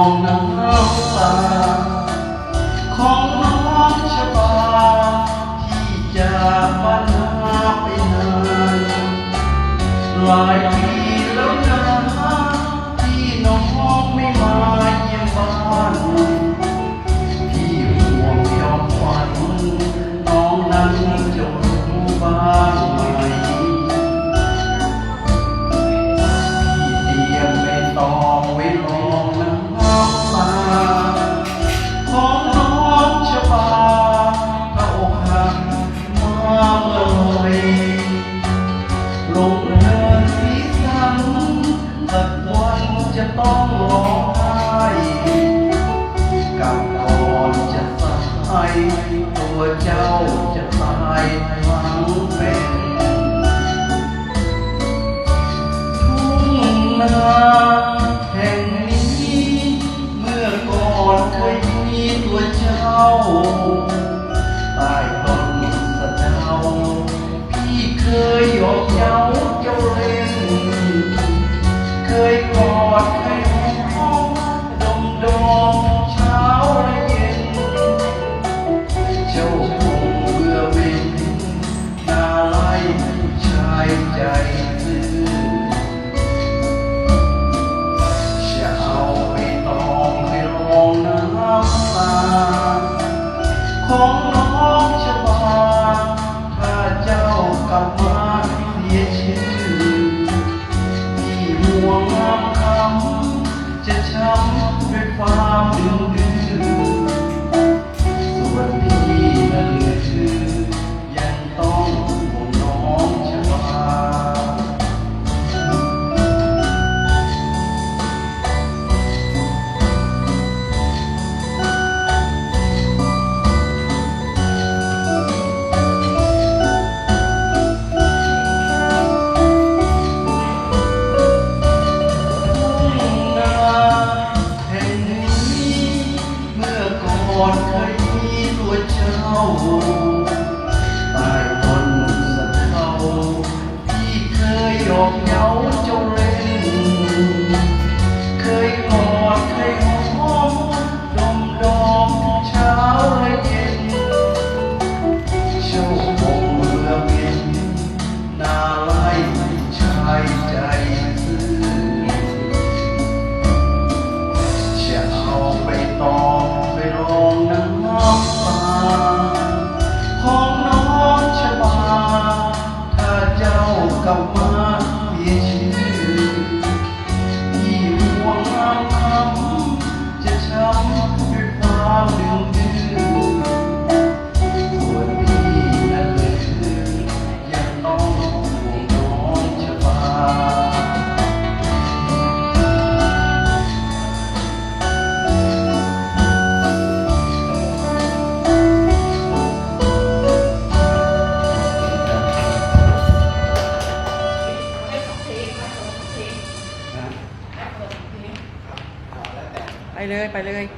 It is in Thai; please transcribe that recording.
องน้ำตาของน้องชบาที่จากบ้านนาไปนานหลายปีแล้วนะที่น้องไม่มาเยี่ยมบ้านพี่ห่วงยอมฝันน้องนั้นจะรู้บ้างไหมพี่เตรียมไม่ต้องไว้รองน้ำตาของน้องชบาพระอกหักมาเมื่อไรลงเดินสีสันสักวันจะต้องร้องไห้กับก่อนจะตายตัวเจ้าจะตายทั้งเป็นทุ่งนาแห่งนี้เมื่อก่อนเคยมีตัวเจ้าใต้ต้นสะเดาพี่เคยหยอกเย้าเจ้าเล่นเคยกอดเคยหอมดมเช้าและเย็นเจ้าคงเบื่อเว้นน่าไล่ชายใจซื่อจะเอาไปตองไปรองน้ำตาของน้องชบาถ้าเจ้ากลับมาเสียชื่อที่ห่วงงามคำจะช้ำด้วยความดื้อส่วนพี่นั้นคือยังต้องห่วงน้องชบาก่อนเคยมีตัวเจ้าใต้ต้นสะเดาพี่เคยหยอกเย้าเจ้าเล่นเคยกอดเคยหอมดมเช้าและเย็นเจ้าคงเบื่อเวียนน่าไล่ชายใจซื่อจะเอาไปต่อไปรองน้ำตาของน้องชบาถ้าเจ้ากลับมาเสียชื่อที่ห่วงงามคำจะช้ำด้วยความดื้อส่วนพี่นั้นเลยยังต้องห่วงน้องชบาไปเลย